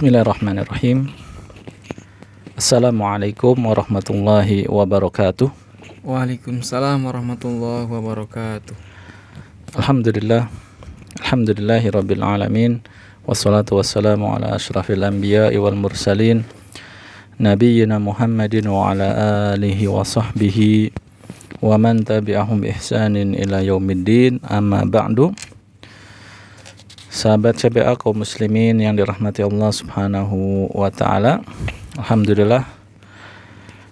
Bismillahirrahmanirrahim. Assalamualaikum warahmatullahi wabarakatuh. Waalaikumsalam warahmatullahi wabarakatuh. Alhamdulillah. Alhamdulillahirabbil alamin. Wassalatu wassalamu ala asyrafil anbiya'i wal mursalin nabiyyina Muhammadin wa ala alihi wa sahbihi wa man tabi'ahum bi ihsanin ila yaumiddin. Amma ba'du. Sahabat CBA kaum muslimin yang dirahmati Allah Subhanahu wa taala. Alhamdulillah,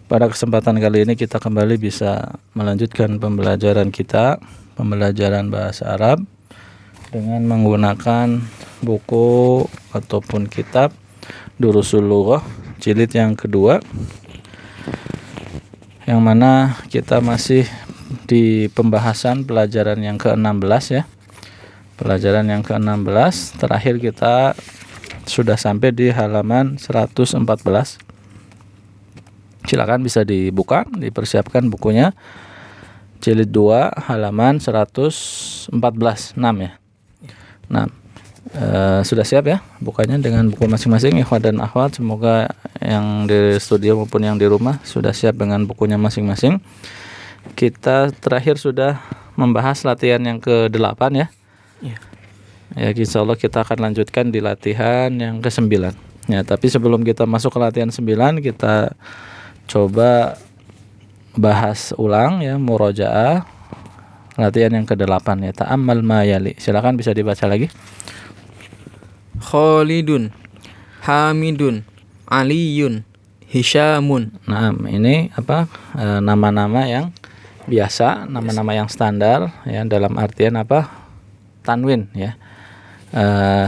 pada kesempatan kali ini kita kembali bisa melanjutkan pembelajaran bahasa Arab dengan menggunakan buku ataupun kitab Durusul Lughah jilid yang kedua, yang mana kita masih di pembahasan pelajaran yang ke-16 ya. Pelajaran yang ke-16, terakhir kita sudah sampai di halaman 114. Silakan bisa dibuka, dipersiapkan bukunya. Jilid 2 halaman 114, 6 ya. 6. Sudah siap ya bukanya dengan buku masing-masing ikhwan dan akhwat. Semoga yang di studio maupun yang di rumah sudah siap dengan bukunya masing-masing. Kita terakhir sudah membahas latihan yang ke-8 ya. Ya, insya Allah kita akan lanjutkan di latihan yang ke-9 ya. Tapi sebelum kita masuk ke latihan 9, kita coba bahas ulang ya, murojaah latihan yang ke-8 ya. Ta'ammal ma yali. Silakan bisa dibaca lagi. Khalidun, Hamidun, Aliyun, Hisyamun. Nah, ini apa? Nama-nama yang biasa, nama-nama yang standar ya, dalam artian apa? Tanwin ya.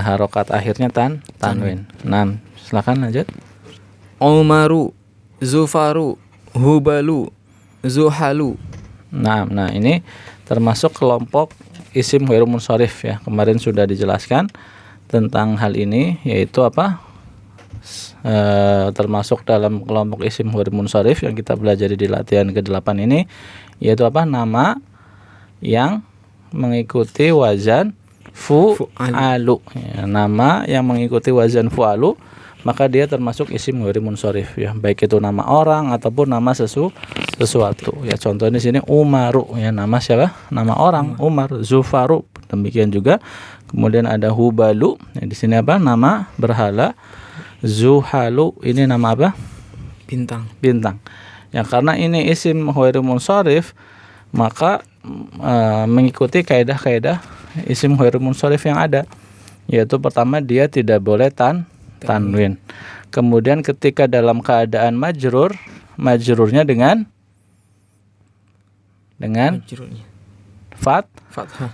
Harokat akhirnya tanwin. Nah, silakan lanjut. Umaru, Zufaru, Hubalu, Zuhalu. Nah, ini termasuk kelompok isim ghairu munsharif ya. Kemarin sudah dijelaskan tentang hal ini, yaitu apa? Termasuk dalam kelompok isim ghairu munsharif yang kita pelajari di latihan ke-8 ini, yaitu apa? Nama yang mengikuti wazan fu'alu ya, nama yang mengikuti wazan fu'alu, maka dia termasuk isim ghairu munsharif ya, baik itu nama orang ataupun nama sesuatu ya. Contohnya di sini Umaru ya, nama siapa? Nama orang, Umar. Zufaru, demikian juga. Kemudian ada Hubalu ya, di sini apa? Nama berhala. Zuhalu, ini nama apa? Bintang. Ya, karena ini isim ghairu munsharif, maka mengikuti kaidah-kaidah isim ghairu munsharif yang ada, yaitu pertama dia tidak boleh tanwin. Kemudian ketika dalam keadaan majrurnya dengan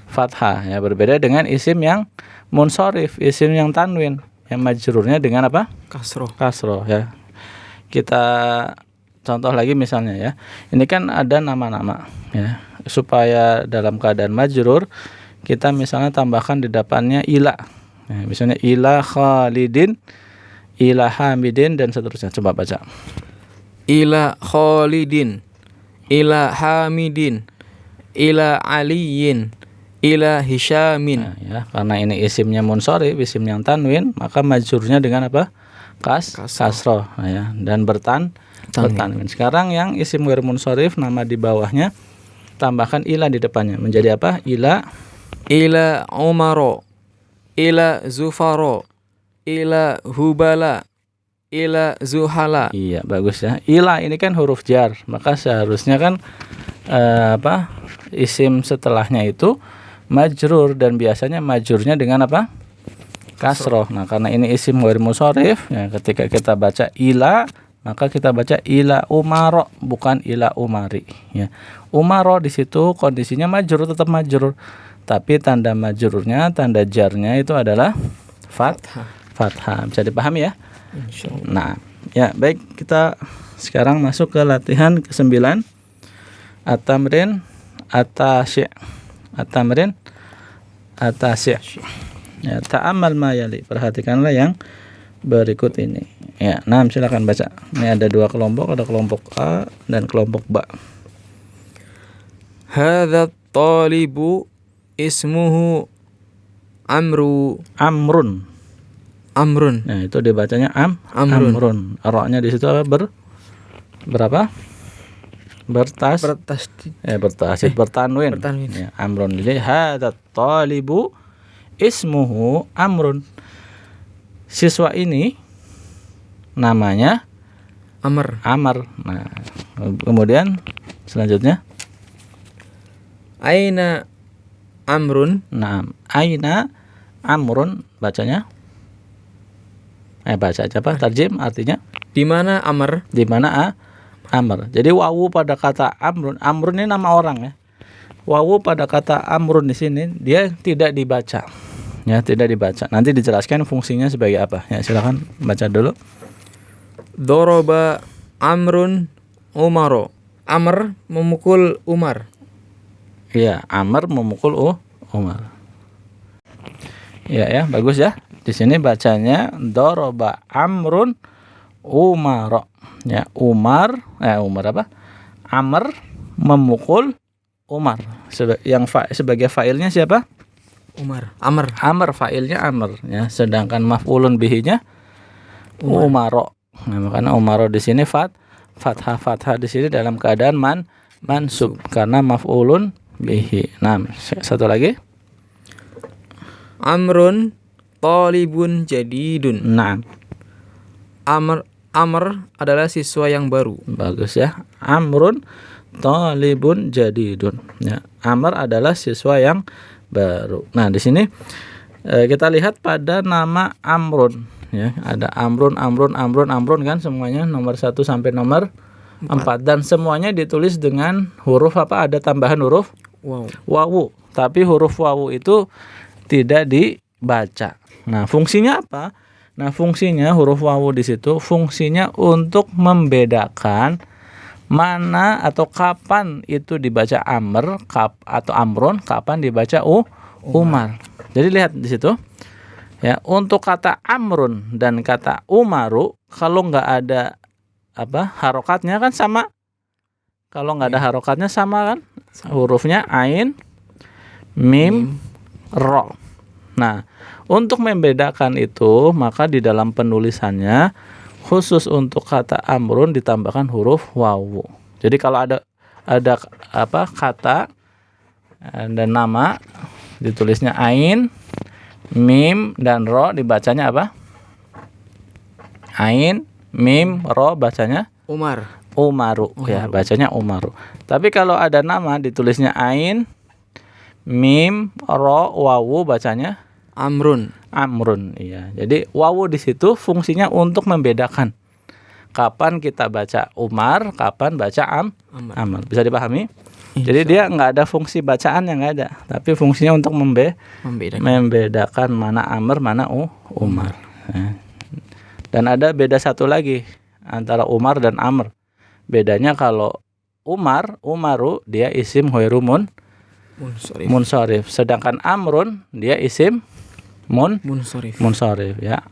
fathah ya, berbeda dengan isim yang munsharif, isim yang tanwin, yang majrurnya dengan apa? Kasroh ya. Kita contoh lagi misalnya ya. Ini kan ada nama-nama ya. Supaya dalam keadaan majrur kita misalnya tambahkan di depannya ila. Ya, misalnya ila Khalidin, ila Hamidin dan seterusnya. Coba baca. Ila Khalidin, ila Hamidin, ila Aliyin, ila Hisyamin. Nah, ya, karena ini isimnya munsharif, isim yang tanwin, maka majrurnya dengan apa? Kasroh ya, dan bertanwin. Sekarang yang isim ghairu munsharif, nama di bawahnya tambahkan ila di depannya, menjadi apa? Ila Umaro, ila Zufaro, ila Hubala, ila Zuhala. Iya, bagus ya. Ila ini kan huruf jar, maka seharusnya kan isim setelahnya itu majrur, dan biasanya majrurnya dengan apa? Kasroh. Nah, karena ini isim ghairu munsharif ya, ketika kita baca ila, maka kita baca ila Umaro, bukan ila Umari ya. Umaro di situ kondisinya majrur, tetap majrur, tapi tanda majrurnya, tanda jarnya itu adalah fathah. Bisa dipahami ya? Insyaallah. Nah, ya baik, kita sekarang masuk ke latihan ke-9. At-tamrin at-tasy'. Ya, ta'ammal ma yali. Perhatikanlah yang berikut ini. Ya, nah silakan baca. Ini ada dua kelompok, ada kelompok A dan kelompok B. Hadza talibu ismuhu Amrun. Amrun. Nah, itu dibacanya Amrun. amrun. Ro-nya di situ apa? Berapa? Bertasid bertanwin. Bertanwin. Ya, amrun. Jadi hadzal talibu ismuhu amrun. Siswa ini namanya Amr. Amr. Nah, kemudian selanjutnya Aina Amrun. nah, aina amrun bacanya baca aja apa? Tarjim artinya Di mana Amr? di mana Amr. Jadi wawu pada kata amrun, amrun ini nama orang ya. Wawu pada kata amrun di sini dia tidak dibaca. Ya, tidak dibaca. Nanti dijelaskan fungsinya sebagai apa. Ya, silakan baca dulu. Doroba Amrun Umaro. Amr memukul Umar. Iya, Amr memukul Umar. Ya, bagus ya. Di sini bacanya doroba amrun umaro. Ya, Umar apa? Amr memukul Umar. Sebagai failnya siapa? Umar. Amr. Amr, failnya Amr ya. Sedangkan maf'ulun bihinya Umaro. Nah, makanya Umaro di sini fathah di sini dalam keadaan mansub karena maf'ulun bihi. Nah, satu lagi. Amrun talibun jadidun. Nah, Amr adalah siswa yang baru. bagus ya. Amrun talibun jadidun. Ya, Amr adalah siswa yang baru. Nah, di sini kita lihat pada nama Amrun ya. Ada Amrun kan semuanya nomor 1 sampai nomor 4 dan semuanya ditulis dengan huruf apa? Ada tambahan huruf wawu. Tapi huruf wawu itu tidak dibaca. Nah, fungsinya apa? Nah, fungsinya huruf wawu di situ fungsinya untuk membedakan mana atau kapan itu dibaca Amr atau Amrun, kapan dibaca Umar. Jadi lihat di situ. Ya, untuk kata Amrun dan kata Umaru kalau nggak ada harokatnya kan sama. Kalau nggak ada harokatnya sama kan? Hurufnya ain, mim, ro. Nah, untuk membedakan itu maka di dalam penulisannya khusus untuk kata amrun ditambahkan huruf wawu. Jadi kalau ada kata dan nama ditulisnya ain, mim dan ro dibacanya apa? Ain, mim, ro bacanya Umaru. Ya, bacanya Umaru. Tapi kalau ada nama ditulisnya ain, mim, ro, wawu bacanya Amrun. Iya. Jadi wawu di situ fungsinya untuk membedakan kapan kita baca Umar, kapan baca Amr. Bisa dipahami? Jadi dia nggak ada fungsi bacaan yang nggak ada, tapi fungsinya untuk membedakan mana Amr, mana Umar. Ya. Dan ada beda satu lagi antara Umar dan Amr. Bedanya kalau Umaru dia isim ghairu munsharif. Sedangkan Amrun dia isim munsharif ya.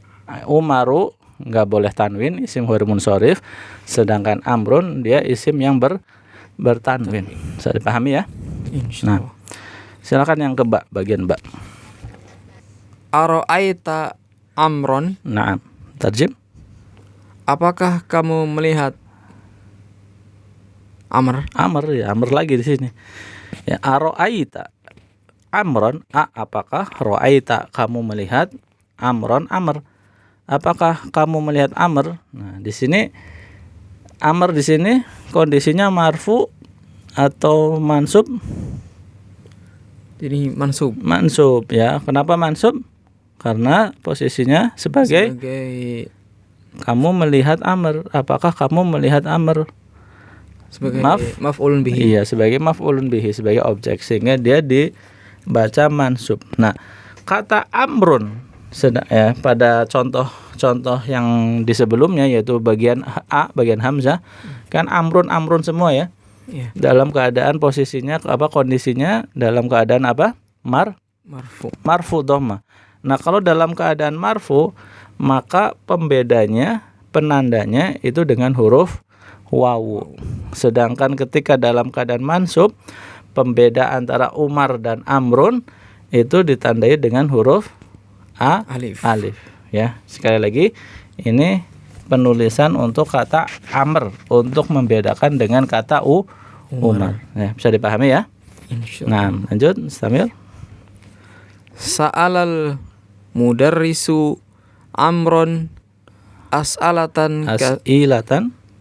Umaru nggak boleh tanwin, isim ghairu munsharif. Sedangkan Amrun dia isim yang bertanwin. Bisa dipahami ya? Nah, silakan yang ke bagian ba. Aro'aita Amron. Nah, tarjim. Apakah kamu melihat Amr lagi di sini. Ya, aro'aita Amron, apakah ro'aita kamu melihat Amron, Amr. Apakah kamu melihat Amr? Nah, di sini Amr di sini kondisinya marfu atau mansub? Jadi mansub ya. Kenapa mansub? Karena posisinya sebagai kamu melihat Amr. Apakah kamu melihat Amr? Sebagai maf'ulun bihi. Iya, sebagai maf'ulun bihi, sebagai objek, sehingga dia dibaca mansub. Nah, kata amrun ya, pada contoh yang di sebelumnya yaitu bagian bagian hamzah kan amrun semua ya. Yeah. Dalam keadaan posisinya kondisinya dalam keadaan apa? Marfu dhamma. Nah, kalau dalam keadaan marfu maka penandanya itu dengan huruf wawu. Sedangkan ketika dalam keadaan mansub, pembeda antara Umar dan Amrun itu ditandai dengan huruf alif. ya. Sekali lagi ini penulisan untuk kata Amr untuk membedakan dengan kata Umar. Ya, bisa dipahami ya? Insyaallah. Nah, lanjut Samir. Sa'alal mudarrisu Amron as'alatan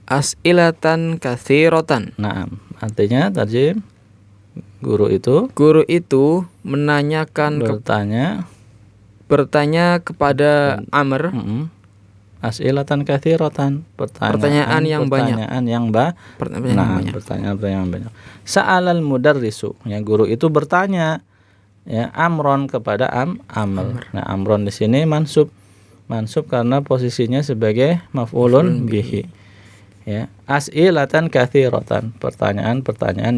as'ilatan katsiratan. Nah, artinya tarjim guru itu menanyakan bertanya kepada Amr as'ilatan katsiratan, pertanyaan yang banyak. Pertanyaan yang banyak. Sa'alal mudarrisu, ya guru itu bertanya ya Amron kepada Amr. Nah, Amron di sini mansub karena posisinya sebagai maf'ulun bihi. Ya, as'ilatan katsiratan, pertanyaan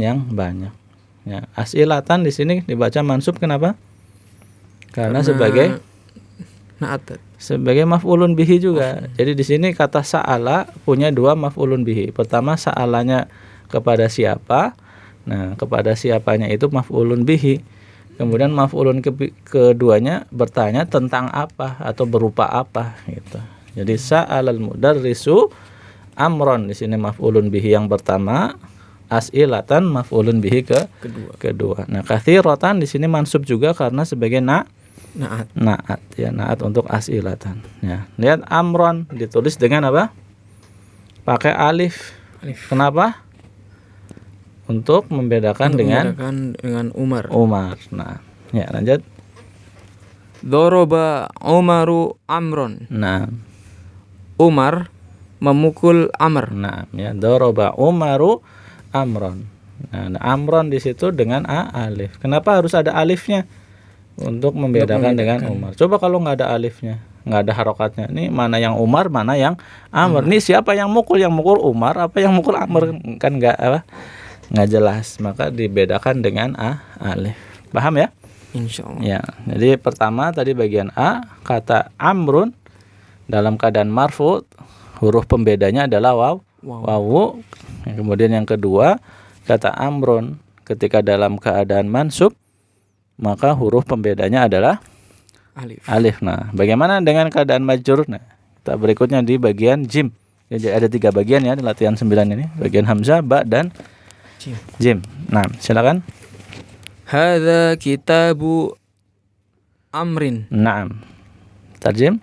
yang banyak. Ya, as'ilatan di sini dibaca mansub kenapa? Karena sebagai maf'ulun bihi juga. Jadi di sini kata sa'ala punya dua maf'ulun bihi. Pertama sa'alanya kepada siapa? Nah, kepada siapanya itu maf'ulun bihi. Kemudian maf'ulun keduanya bertanya tentang apa atau berupa apa gitu. Jadi sa'alal mudarrisu Amron di sini maf'ulun bihi yang pertama, as'ilatan maf'ulun bihi kedua. Nah, katsiratan di sini mansub juga karena sebagai naat ya, naat untuk as'ilatan. Ya, lihat Amron ditulis dengan apa? Pakai alif. Kenapa? Untuk membedakan dengan Umar. Nah, ya lanjut. Doroba Umaru Amron. Nah, Umar memukul Amr. Nah, ya doroba Umaru Amron. Nah, Amron di situ dengan alif. Kenapa harus ada alifnya? Untuk membedakan dengan Umar. Coba kalau nggak ada alifnya, nggak ada harokatnya. Ini mana yang Umar, mana yang Amr. Ini siapa yang mukul? Yang mukul Umar apa yang mukul Amr? Kan nggak jelas. Maka dibedakan dengan alif. Paham ya? Insyaallah. Ya. Jadi pertama tadi bagian A, kata Amrun dalam keadaan marfu, huruf pembedanya adalah wawu. Kemudian yang kedua, kata Amrun ketika dalam keadaan mansub, maka huruf pembedanya adalah alif. Nah, bagaimana dengan keadaan majrur? Nah, kita berikutnya di bagian jim. Jadi ada 3 bagian ya di latihan 9 ini. Bagian hamzah, ba dan jim. Nah, silakan. Hadza kitabu Amrin. Naam. Tarjim.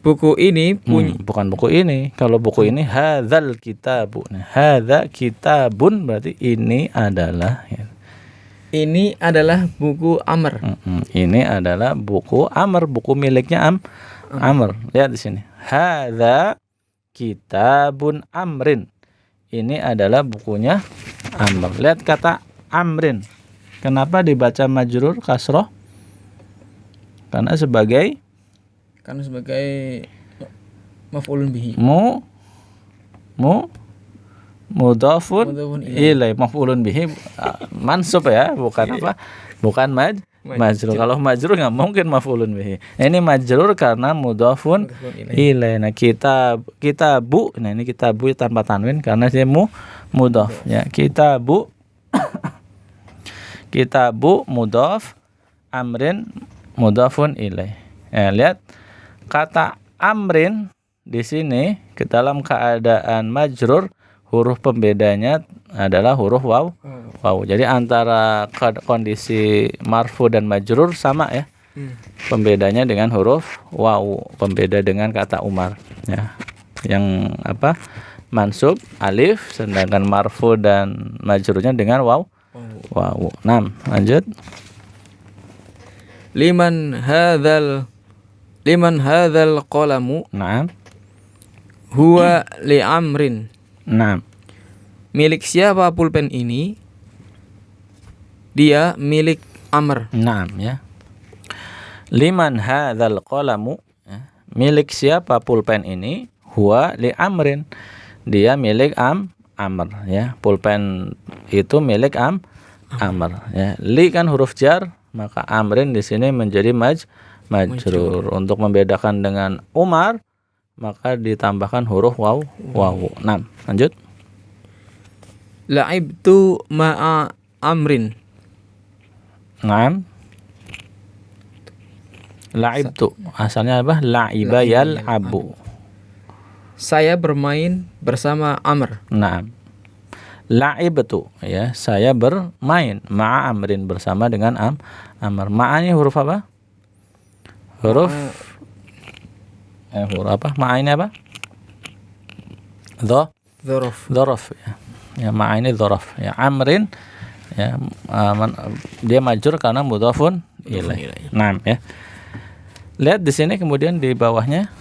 Buku ini bukan buku ini. Kalau buku ini hadzal kitabu. Nah, hadza kitabun berarti ini adalah ya. Ini adalah buku Amr. Ini adalah buku Amr, buku miliknya Amr. Lihat di sini. Hadza kitabun Amrin. Ini adalah bukunya Amr. Lihat kata Amrin. Kenapa dibaca majrur kasroh? Karena sebagai maf'ulun bihi. Mudhafun ilai, maf'ulun bihi mansub ya, bukan apa? Bukan majrur. Kalau majrur enggak mungkin maf'ulun bihi. Ini majrur karena mudhafun ilai. Nah, kitabu. Nah, ini kitabu tanpa tanwin karena dia mudhaf ya. Kitabu mudhaf, Amrin mudhafun ilai. Ya, lihat kata Amrin di sini ke dalam keadaan majrur, huruf pembedanya adalah huruf waw. Jadi antara kondisi marfu dan majrur sama ya. Pembedanya dengan huruf waw, pembeda dengan kata Umar ya. Yang apa? Mansub alif, sedangkan marfu dan majrurnya dengan waw. Nah, lanjut. Liman hadzal qalamu. Nah. Huwa li Amrin. Nah. Milik siapa pulpen ini? Dia milik Amr. Nah, ya. Liman hadzal qalamu, ya. Milik siapa pulpen ini? Huwa li Amrin. Dia milik Amr ya. Pulpen itu milik Amr ya. Li kan huruf jar, maka Amrin di sini menjadi majrur. Untuk membedakan dengan Umar, maka ditambahkan huruf waw. Nah, lanjut. La'ibtu ma'a Amrin. Nah. La'ibtu asalnya apa? La'iba yal'abu. Saya bermain bersama Amr. Naam. La'ibtu ya, saya bermain ma'a Amrin bersama dengan Amr. Ma'anya huruf apa? Huruf huruf apa? Ma'anya apa? Dzaraf. Dzaraf ya. Ya ma'a ini dzaraf. Ya Amrin ya dia majrur karena mudhafun ilaih. Naam ya. Lihat di sini kemudian di bawahnya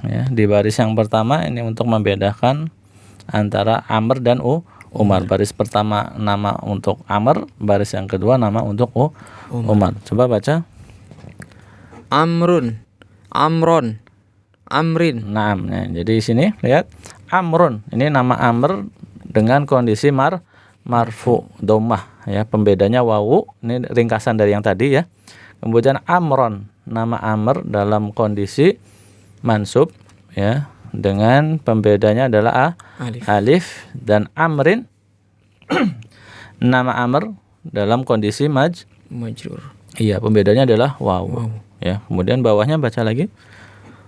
ya, di baris yang pertama ini untuk membedakan antara Amr dan Umar. Baris pertama nama untuk Amr, baris yang kedua nama untuk Umar. Coba baca. Amrun, Amron, Amrin. Naam ya. Jadi di sini lihat Amrun. Ini nama Amr dengan kondisi marfu dhammah ya. Pembedanya wawu. Ini ringkasan dari yang tadi ya. Kemudian Amron, nama Amr dalam kondisi mansub ya, dengan pembedanya adalah alif dan Amrin nama Amr dalam kondisi majrur. Iya, pembedanya adalah wawu. Ya, kemudian bawahnya baca lagi.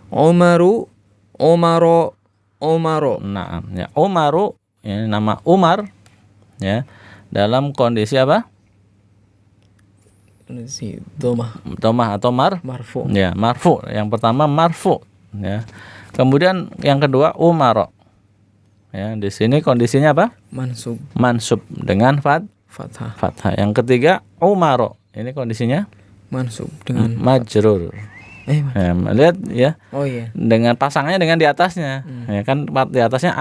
Umaru, Umaro, Umaro. Nah, ya Umaru ya, nama Umar ya dalam kondisi apa? Dhammah atau marfu. Ya, marfu. Yang pertama marfu ya. Kemudian yang kedua Umaro. Ya, di sini kondisinya apa? Mansub dengan fathah. Yang ketiga Umaro. Ini kondisinya mansub dengan majrur. Ya, lihat ya. Oh iya. Dengan pasangannya dengan di atasnya. Ya kan di atasnya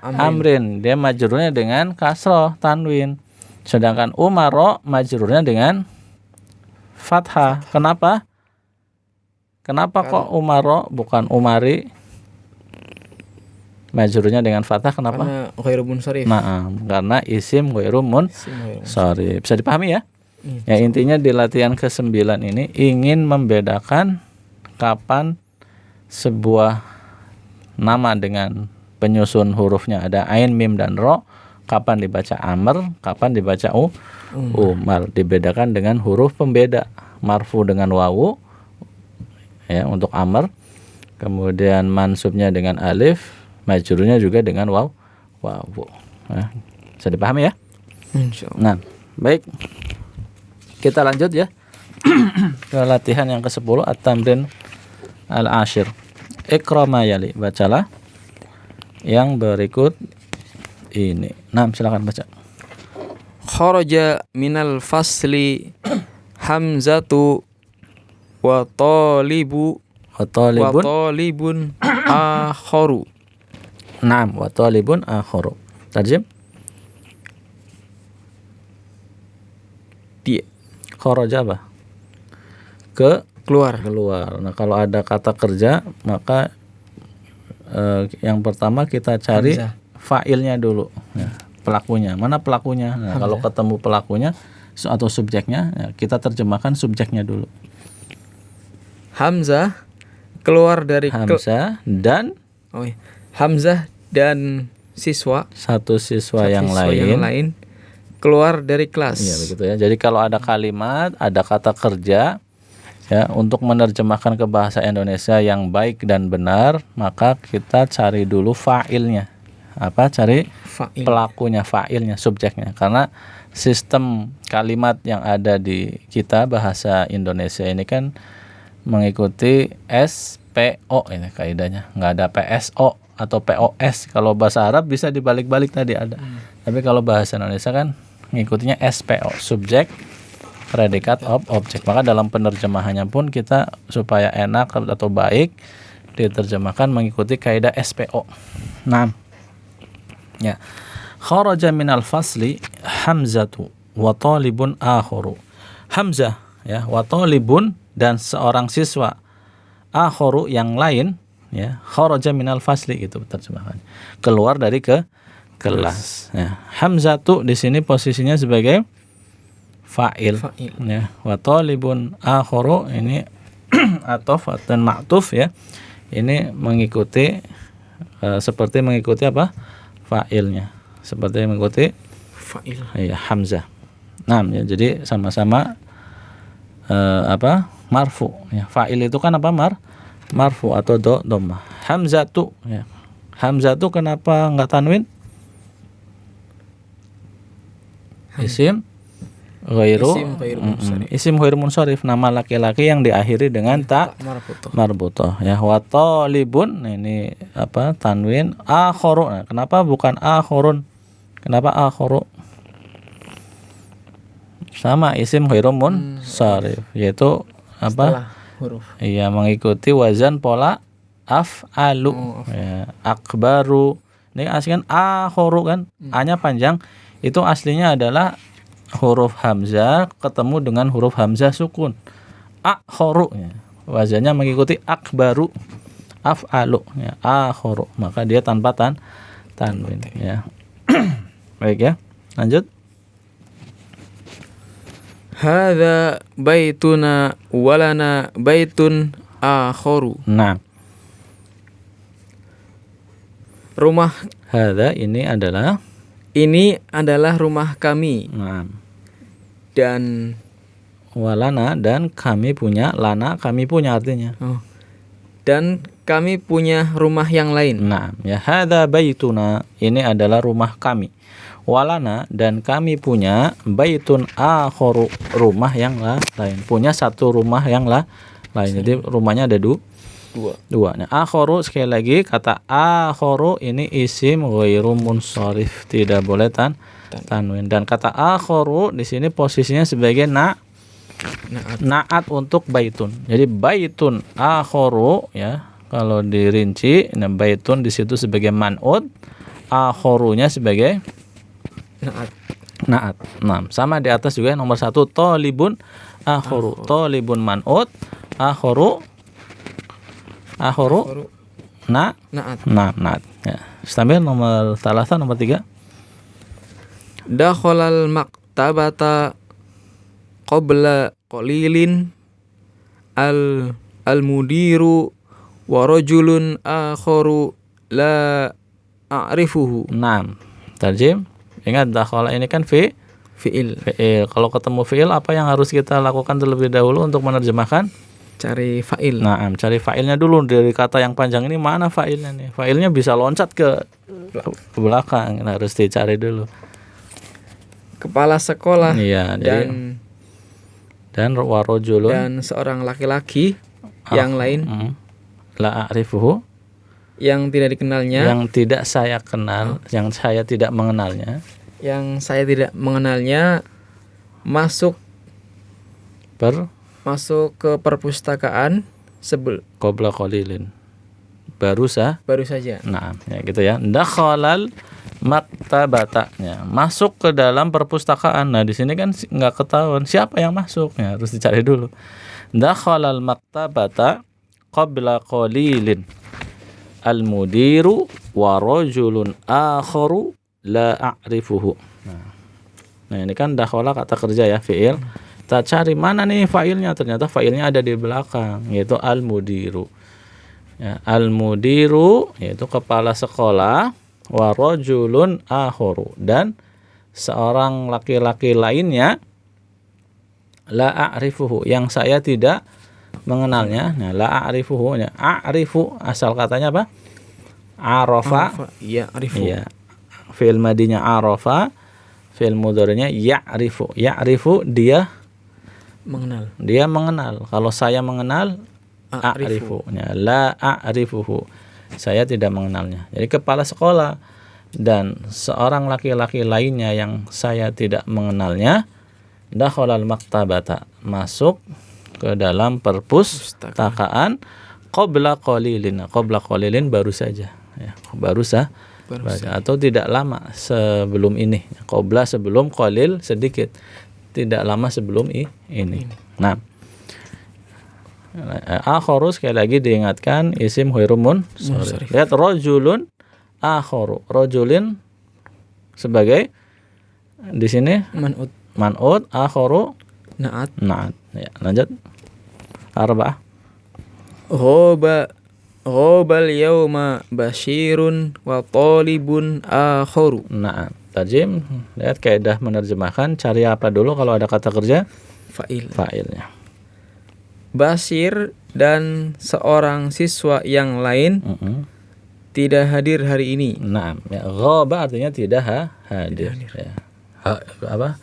Amrin. Dia majrurnya dengan kasroh tanwin. Sedangkan Umaro majrurnya dengan fathah. Kenapa kok Umaro bukan Umari? Majrurnya dengan fathah kenapa? Karena ghairu munsharif. Nah, karena isim ghairu munsharif. Bisa dipahami ya? Ya intinya di latihan ke-9 ini ingin membedakan kapan sebuah nama dengan penyusun hurufnya ada ain, mim dan ro, kapan dibaca Amr, kapan dibaca Umar. Dibedakan dengan huruf pembeda, marfu dengan wawu ya untuk Amr, kemudian mansubnya dengan alif, majrurnya juga dengan wawu. Ya, bisa dipahami ya? Insyaallah. Nah, baik. Kita lanjut ya ke latihan yang ke-10, at-tamrin al-ashir. Iqra ma yali, bacalah yang berikut ini. Nah, silakan baca. Kharaja minal fasli Hamzatu wa talibun akharu. Naam, wa talibun akharu. Tarjim. Dia kharaja apa? keluar. Nah, kalau ada kata kerja maka yang pertama kita cari fa'ilnya dulu ya, pelakunya. Mana pelakunya? Nah, kalau ketemu pelakunya atau subjeknya ya, kita terjemahkan subjeknya dulu. Hamzah keluar dari Hamzah dan Hamzah dan satu siswa yang lain keluar dari kelas. Iya begitu ya. Jadi kalau ada kalimat, ada kata kerja ya, untuk menerjemahkan ke bahasa Indonesia yang baik dan benar, maka kita cari dulu fa'ilnya. Apa? Cari pelakunya, fa'ilnya, subjeknya. Karena sistem kalimat yang ada di kita bahasa Indonesia ini kan mengikuti SPO ini kaidahnya. Nggak ada PSO atau POS. Kalau bahasa Arab bisa dibalik-balik tadi ada. Tapi kalau bahasa Indonesia kan mengikutinya SPO, subjek, predikat, objek. Maka dalam penerjemahannya pun kita supaya enak atau baik diterjemahkan mengikuti kaidah SPO. Nah, ya. Kharaja minal fasli Hamzatu wa talibun akharu. Hamzah ya, wa talibun dan seorang siswa, akharu yang lain ya, kharaja minal fasli itu terjemahannya. Keluar dari kelas. Ya. Hamzatu di sini posisinya sebagai fa'il. Ya. Wa talibun akharu ini atof dan ma'tuf ya. Ini mengikuti seperti mengikuti apa? Fa'ilnya. Seperti mengikuti fa'il. Ya, Hamzah. Nah, ya, jadi sama-sama marfu ya. Fa'il itu kan apa? Marfu atau dhammah. Hamzatu ya. Hamzatu kenapa enggak tanwin? Isim ghairu isim ghairu munsharif, nama laki-laki yang diakhiri dengan ta marbutoh ya. Wa talibun, nah ini apa? Tanwin. Akharu, nah, kenapa bukan akhurun? Kenapa akharu? Sama isim ghairu munsharif, yaitu apa? Huruf. Iya, mengikuti wazan pola af'alu ya. Akbaru, ini asli kan akharu kan, a-nya panjang. Itu aslinya adalah huruf hamzah ketemu dengan huruf hamzah sukun. Akharu ya. Wazannya mengikuti akbaru, af'alu ya. Akharu, maka dia tanpa tanwin ya. Baik ya. Lanjut. Hadza baituna walana baitun akharu. Nah, Rumah hadza ini adalah rumah kami. nah, Dan walana, dan kami punya, lana kami punya artinya. Dan kami punya rumah yang lain. Nah, ya hadza baituna, ini adalah rumah kami. Walana, dan kami punya baitun akharu, rumah yang lain. Punya satu rumah yang lain. Jadi rumahnya ada dua. Nah, akharu sekali lagi, kata akharu ini isim ghairu munsharif, tidak boleh tanwin. Dan kata akharu di sini posisinya sebagai naat untuk baitun. Jadi baitun akharu ya, kalau dirinci, nah baitun di situ sebagai man'ut, akharunya sebagai naat. Nah, sama di atas juga nomor 1 talibun akharu. Talibun man'ut, akharu naat ya. Sambil nomor 3. Dakhalal maktabata qabla qalilin al mudiru wa rajulun akharu la a'rifuhu. Nah, tarjim. Ingat dakhala ini kan fi'il. Kalau ketemu fi'il, apa yang harus kita lakukan terlebih dahulu untuk menerjemahkan? Cari fa'il. Nah, cari fa'ilnya dulu. Dari kata yang panjang ini mana fa'ilnya nih? Fa'ilnya bisa loncat ke belakang, nah, harus dicari dulu. Kepala sekolah. Iya, dan warojulun, dan seorang laki-laki yang lain la a'rifuhu, yang tidak dikenalnya, yang tidak saya kenal, yang saya tidak mengenalnya, masuk ke perpustakaan qabla qalilin, baru saja. Nah, ya gitu ya. Dakhalal maktabatanya, masuk ke dalam perpustakaan. Nah, di sini kan nggak ketahuan siapa yang masuk, ya harus dicari dulu. Dakhalal maktabata qabla qalilin al mudiru wa rajulun akharu la a'rifuhu. Nah, ini kan dakhala kata kerja ya, fi'il. Kita cari mana nih fa'ilnya, ternyata fa'ilnya ada di belakang, yaitu al mudiru ya. Al mudiru yaitu kepala sekolah, wa rajulun akharu, dan seorang laki-laki lainnya, la a'rifuhu, yang saya tidak mengenalnya. Nah, la a'rifuhu ya, a'rifu asal katanya apa? Arafa. Iya, arifu. Iya. Fi'il madinya arafa, fi'il mudhari'nya ya'rifu. Ya'rifu dia mengenal. Kalau saya mengenal, a'rifu. Ya, la a'rifuhu, saya tidak mengenalnya. Jadi kepala sekolah dan seorang laki-laki lainnya yang saya tidak mengenalnya, dakhalal maktabata, masuk ke dalam perpustakaan qabla qalilin. Qabla qalilin baru saja ya, baru saja atau tidak lama sebelum ini. Qabla sebelum, qalil sedikit, tidak lama sebelum ini. Nah, akharu sekali lagi diingatkan isim ghairu munsharif. Lihat rajulun akharu. Rajulin sebagai di sini man'ut, akharu naat. Ya, lanjut. Arba'ah. Ghobal yauma Bashirun wa talibun akharu. Nah, tarjim. Lihat kaidah menerjemahkan, cari apa dulu kalau ada kata kerja? Fa'il. Fa'ilnya. Basir dan seorang siswa yang lain tidak hadir hari ini. Nah, ya, ghaba artinya tidak hadir. Ya. Apa?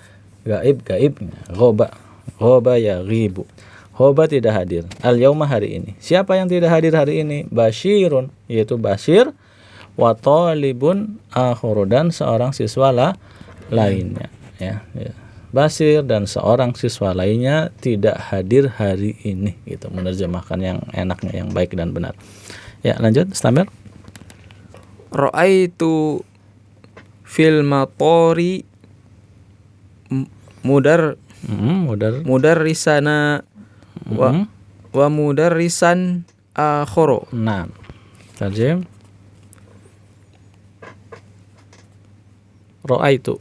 Gaib. Ghaba ya ghibu. Ghaba tidak hadir. Al-yauma hari ini. Siapa yang tidak hadir hari ini? Basyirun, yaitu Basyir, wa talibun akhur, dan seorang siswa lainnya. Ya. Basir dan seorang siswa lainnya tidak hadir hari ini, gitu, menerjemahkan yang enaknya, yang baik dan benar. Ya, lanjut, Stamir. Ra'aitu fil matori mudarrisana wa mudarrisan akhoro. Nah, tarjim. Ra'aitu.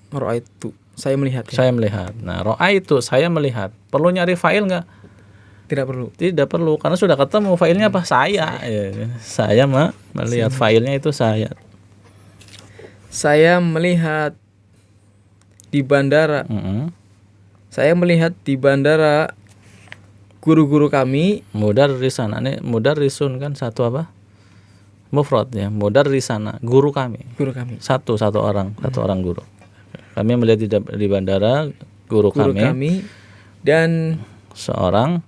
Ra'aitu, saya melihat. Saya melihat. Nah, ra'aitu, saya melihat. Perlu nyari file enggak? Tidak perlu, karena sudah ketemu filenya apa? Saya. Ya, saya melihat filenya itu saya. Saya melihat di bandara. Saya melihat di bandara guru-guru kami. Mudarrisan, ini mudarrisun kan satu apa? Mufrad ya. Mudarrisana, guru kami. Satu orang guru. Kami melihat di bandara guru kami dan seorang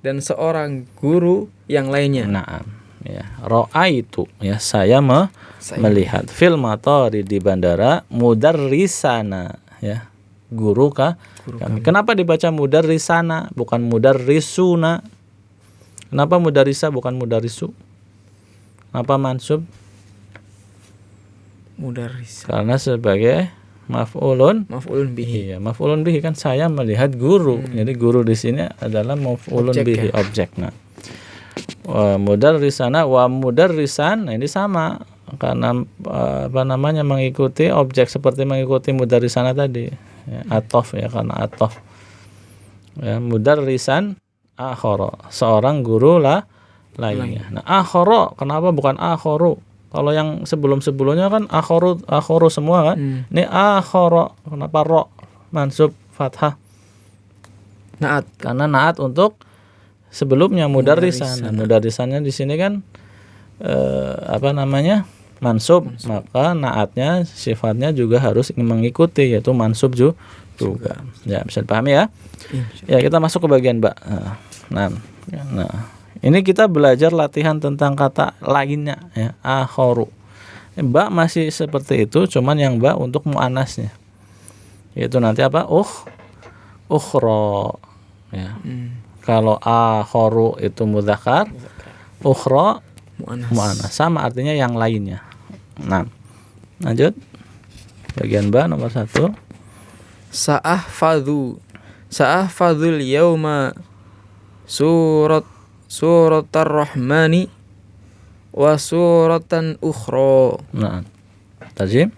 guru yang lainnya. Nah, ya. Ra'aitu, ya, saya melihat fil matori, di bandara, mudarrisana, ya, guru kami. Kenapa dibaca mudarrisana bukan mudarrisuna? Kenapa mudarrisa bukan mudarrisu? Kenapa mansub? Mudarrisa. Karena sebagai maf'ulun bihi. Iya, maf'ulun bihi kan, saya melihat guru. Jadi guru di sini adalah maf'ulun bihi, objek. Nah, mudarrisana wa mudarrisan, nah ini sama, karena mengikuti objek seperti mengikuti mudarrisana tadi. Ya, atof, ya, karena atof. Ya, mudarrisan akhara, seorang guru lainnya. Nah, akhara, kenapa bukan akharu? Kalau yang sebelum-sebelumnya kan akharu semua kan. Ini akhara, kenapa ro mansub fathah? Naat. Karena naat untuk sebelumnya mudarrisan. Nah, mudarrisannya di sini kan mansub, maka naatnya sifatnya juga harus mengikuti, yaitu mansub juga. Ya, bisa dipahami ya? Ya, kita masuk ke bagian ba. Nah, ini kita belajar latihan tentang kata lainnya, ya, akharu. Ba masih seperti itu, cuman yang ba untuk muannasnya. Yaitu nanti apa? Ukhra. Ya. Kalau akharu itu mudzakkar, ukhra muannas. Sama artinya yang lainnya. Nah, lanjut. Bagian ba nomor 1. Sa'ahfadhul yauma suratar rahmani wa suratan ukhra. Nah, tarjim.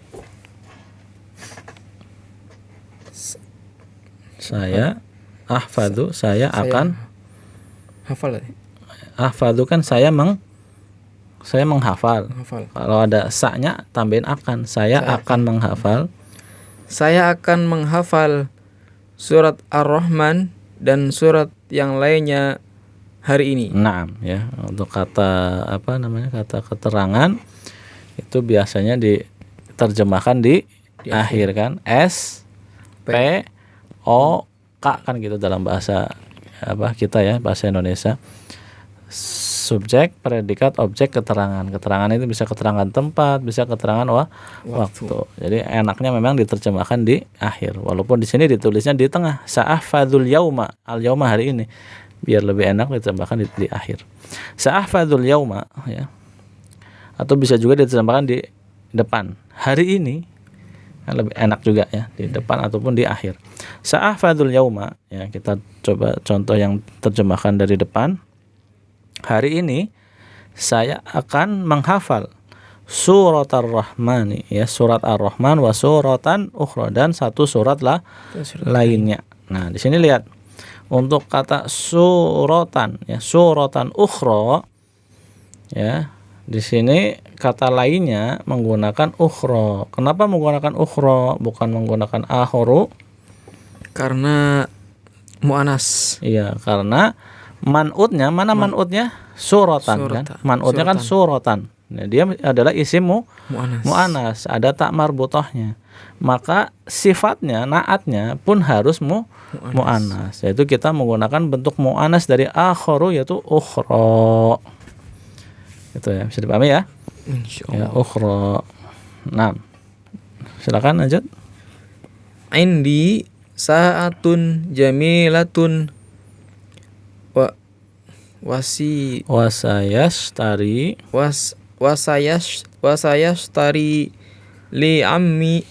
Saya ahfadhu, saya akan hafal. Ahfadhu kan saya menghafal. Kalau ada sa-nya tambahin akan. Saya akan menghafal. Saya akan menghafal surat Ar-Rahman dan surat yang lainnya hari ini. Nah, ya, untuk kata kata keterangan itu biasanya diterjemahkan di akhir kan, S P O K kan gitu dalam bahasa kita ya, bahasa Indonesia. Subjek, predikat, objek, keterangan. Keterangan itu bisa keterangan tempat, bisa keterangan waktu. Jadi enaknya memang diterjemahkan di akhir. Walaupun di sini ditulisnya di tengah. Sa'ahfadzul yauma, al-yauma hari ini. Biar lebih enak diterjemahkan di akhir. Sa'ahfadzul yauma, ya. Atau bisa juga diterjemahkan di depan. Hari ini lebih enak juga ya, di depan ataupun di akhir. Sa'ahfadzul yauma, ya, kita coba contoh yang terjemahkan dari depan. Hari ini saya akan menghafal surat Ar-Rahmani, ya, surat Ar-Rahman wa suratan ukhra, dan satu surat lainnya. Nah, di sini lihat untuk kata suratan, ya, suratan ukhra, ya, di sini kata lainnya menggunakan ukhra. Kenapa menggunakan ukhra bukan menggunakan akharu? Karena Mu'anas. Iya, karena man'utnya mana man'utnya? Suratan kan. Man'utnya kan suratan. Nah, dia adalah isim mu'anas, ada tak marbutohnya. Maka sifatnya, naatnya pun harus mu'anas. Yaitu kita menggunakan bentuk mu'anas dari akharu yaitu ukhra. Itu ya, bisa dipahami ya? Ya, ukhra. Nah, silakan lanjut. Indi sa'atun jamilatun Wasayashtari li ummi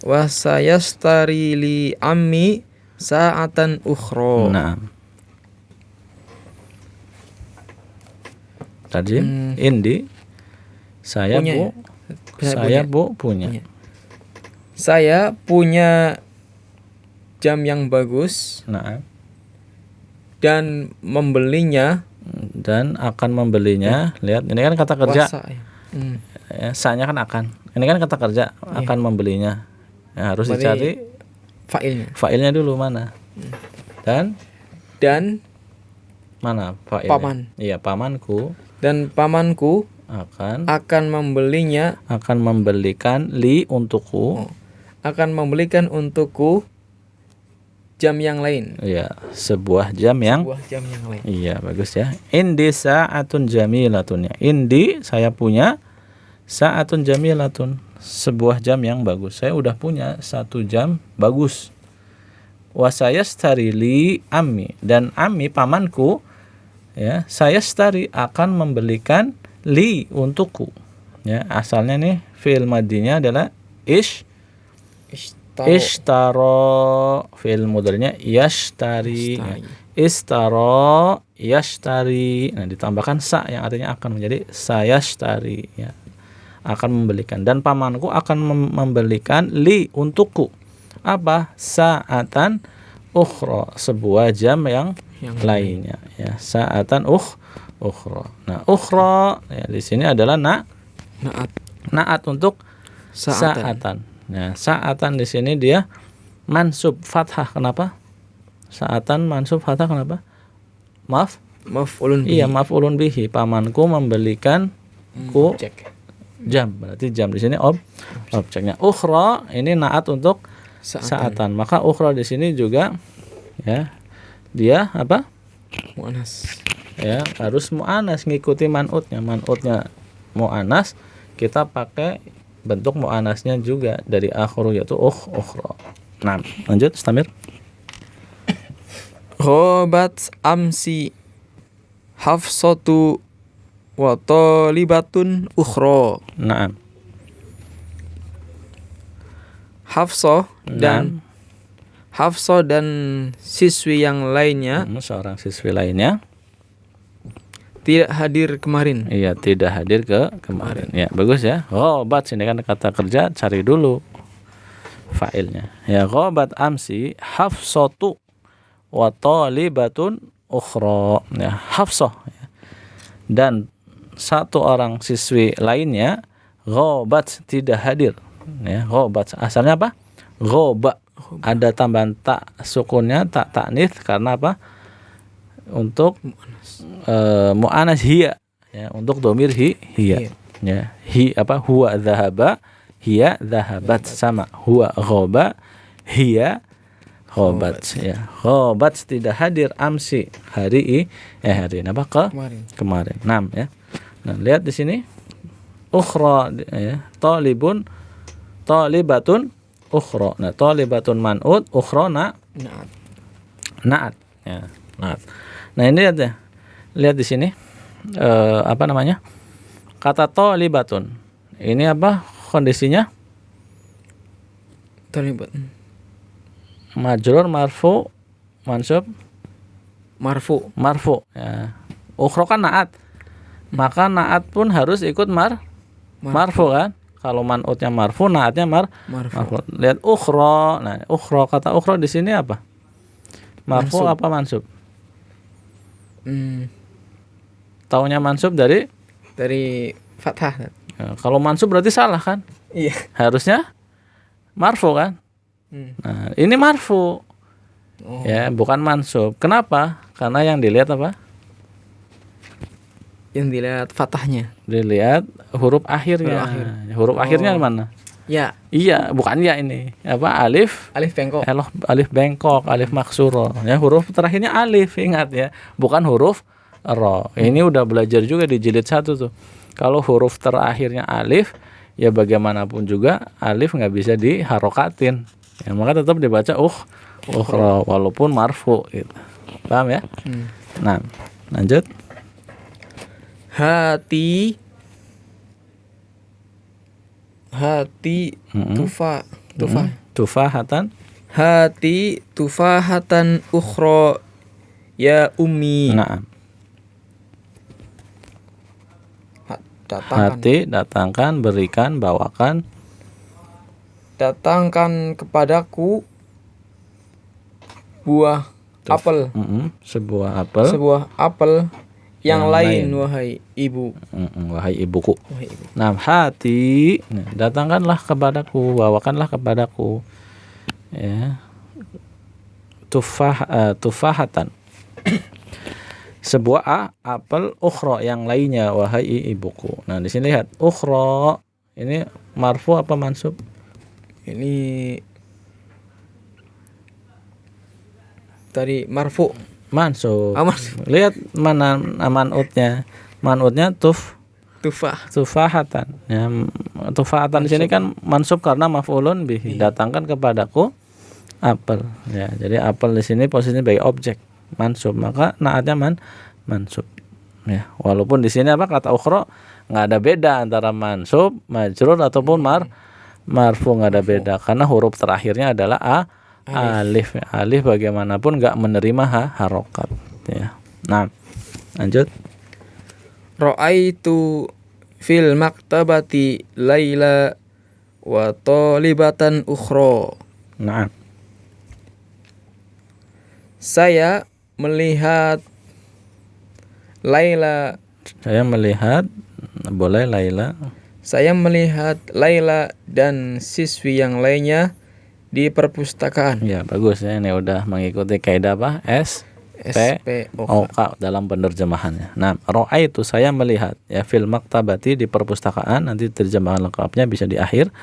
wasayashtari li ammi sa'atan ukhra. Nah, tadi indi saya punya, punya. Saya punya jam yang bagus. Nah, dan membelinya dan akan membelinya. Lihat, ini kan kata kerja. Ya, sa-nya kan akan. Ini kan kata kerja, akan membelinya. Ya, harus dicari fa'ilnya dulu mana. Dan mana fa'ilnya? Paman. Iya, pamanku. Dan pamanku akan membelinya, akan membelikan li untukku. Akan membelikan untukku jam yang lain. Iya, sebuah jam yang lain. Iya, bagus ya. Indi sa'atun jamilatun ya. Indi saya punya, sa'atun jamilatun sebuah jam yang bagus. Saya udah punya satu jam bagus. Wasayashtari li ammi, dan ammi pamanku ya, saya stari akan membelikan li untukku. Ya, asalnya nih fi'il madinya adalah ishtaro, fi'il mudhari'nya yashtari. Ya. Istaro yashtari. Nah, ditambahkan sa yang artinya akan menjadi sayashtari ya. Akan membelikan, dan pamanku akan membelikan li untukku. Apa? Sa'atan ukhra, sebuah jam yang lainnya ya. Sa'atan ukhra. Nah, ukhra ya di sini adalah naat untuk sa'atan. Nah, sa'atan di sini dia mansub fathah. Kenapa? Sa'atan mansub fathah kenapa? Maf'ulun bihi. Iya, maf'ulun bihi. Pamanku membelikan jam. Berarti jam di sini objeknya. Ukhra ini naat untuk sa'atan. Maka ukhra di sini juga ya dia apa? Mu'anas. Ya, harus mu'anas, ngikuti man'utnya. Man'utnya mu'anas, kita pakai bentuk mu'anasnya juga dari akhiru yaitu ukhra. Nah, lanjut Stamir. Ghabat amsi Hafsatu wa talibatun ukhra. Nah, Hafsah dan siswi yang lainnya, seorang siswi lainnya tidak hadir kemarin. Iya, tidak hadir kemarin. Ya, bagus ya. Ghabat sini kan kata kerja, cari dulu fa'ilnya. Ya, ghabat amsi Hafsatu wa talibatun ukhra. Ya, Hafsah ya. Dan satu orang siswi lainnya ghabat tidak hadir. Ya, ghabat asalnya apa? Ghaba. Ada tambahan tak sukunnya, tak ta'nits karena apa? Untuk mu'anas hiya ya, untuk dhamir hiya. Ya, huwa dhahaba, hiya dhahabat, sama huwa ghaba, hiya ghabat ya. Ghabat tidak hadir amsi hari apa kemarin. 6 ya. Nah, lihat di sini ukhra ya, talibatun ukhra. Nah, talibatun man'ut, ukhra naat ya, naat. Nah, ini lihat ya. Lihat di sini apa namanya? Kata talibatun. Ini apa kondisinya? Talibat. Majrur, marfu, mansub, marfu ya. Ukhra kan naat. Maka naat pun harus ikut marfu kan? Kalau man'utnya marfu, naatnya marfu. Lihat ukhra. Nah, ukhra, kata ukhra di sini apa? Marfu mansub. Apa mansub? Taunya mansub dari fathah. Ya, kalau mansub berarti salah kan? Iya. Harusnya marfu kan? Nah, ini marfu. Ya, bukan mansub. Kenapa? Karena yang dilihat apa? Yang dilihat fathahnya. Dilihat huruf akhirnya. Huruf akhirnya mana? Ya. Iya, bukan ya ini. Apa? Alif. Alif bengkok. Alif bengkok, alif maksuro. Ya, huruf terakhirnya alif, ingat ya. Bukan huruf ro. Ini udah belajar juga di jilid 1 tuh. Kalau huruf terakhirnya alif, ya bagaimanapun juga alif nggak bisa diharokatin. Ya, maka tetap dibaca ukhra walaupun marfu gitu. Paham ya? Nah, lanjut. Hati Tufahatan. Hati tufahatan ukhra ya ummi. Nah, Datangkan. hati datangkan, berikan, bawakan. Datangkan kepadaku buah apel. Sebuah apel. Sebuah apel yang lain, lain. wahai ibu. Wahai ibuku. Wahai ibu. Nah, hati, datangkanlah kepadaku, bawakanlah kepadaku. Ya. Tufahatan. Sebuah apel ukhra yang lainnya, wahai ibuku. Nah, di sini lihat ukhra ini marfu apa mansub? Ini tadi marfu. Mansub. Mansub. Lihat mana manutnya. Manutnya tufahatan. Ya, tufahatan di sini kan mansub karena maf'ulun bihi. Datangkan kepadaku apel. Ya, jadi apel di sini posisinya sebagai objek mansub, maka naatnya mansub. Ya, walaupun di sini apa kata ukhra nggak ada beda antara mansub, majrur ataupun marfu, nggak ada beda karena huruf terakhirnya adalah alif. Alif bagaimanapun nggak menerima harokat. Ya. Nah, lanjut. Ra'aitu fil maktabati Laila wa talibatan ukhra. Nah, Saya melihat Laila. Boleh Laila. Saya melihat Laila dan siswi yang lainnya di perpustakaan. Ya, bagus ya, ini udah mengikuti kaidah apa? SPOK dalam penerjemahannya. Nah, ra'aitu saya melihat ya fil maktabati di perpustakaan, nanti terjemahan lengkapnya bisa di akhir.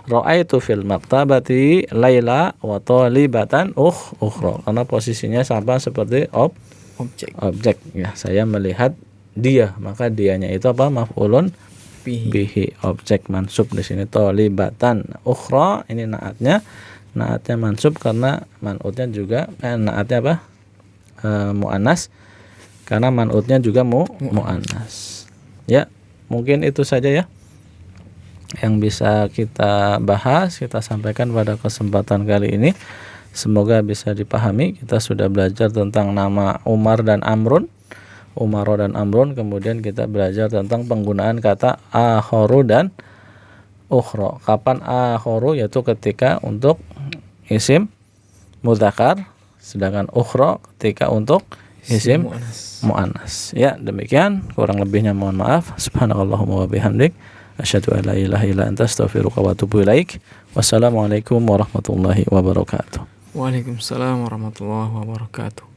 Ra'aitu fil maktabati Laila wa talibatan ukhra. Karena posisinya sama seperti objek ya. Saya melihat dia, maka dianya itu apa? Maf'ulun bihi, objek mansub di sini. Talibatan ukhra ini naatnya mansub karena man'utnya juga naatnya apa? Mu'annas karena man'utnya juga mu'annas. Ya, mungkin itu saja ya yang bisa kita bahas, kita sampaikan pada kesempatan kali ini. Semoga bisa dipahami. Kita sudah belajar tentang nama Umar dan Amrun, Umaro dan Amrun. Kemudian kita belajar tentang penggunaan kata akharu dan ukhra. Kapan akharu? Yaitu ketika untuk isim mudzakkar, sedangkan ukhra ketika untuk isim muannas. Ya, demikian, kurang lebihnya mohon maaf. Subhanakallahumma wa bihamdik, asyhadu an la ilaha illa anta, astaghfiruka wa atubu ilaik. Wassalamualaikum warahmatullahi wabarakatuh. Waalaikumsalam warahmatullahi wabarakatuh.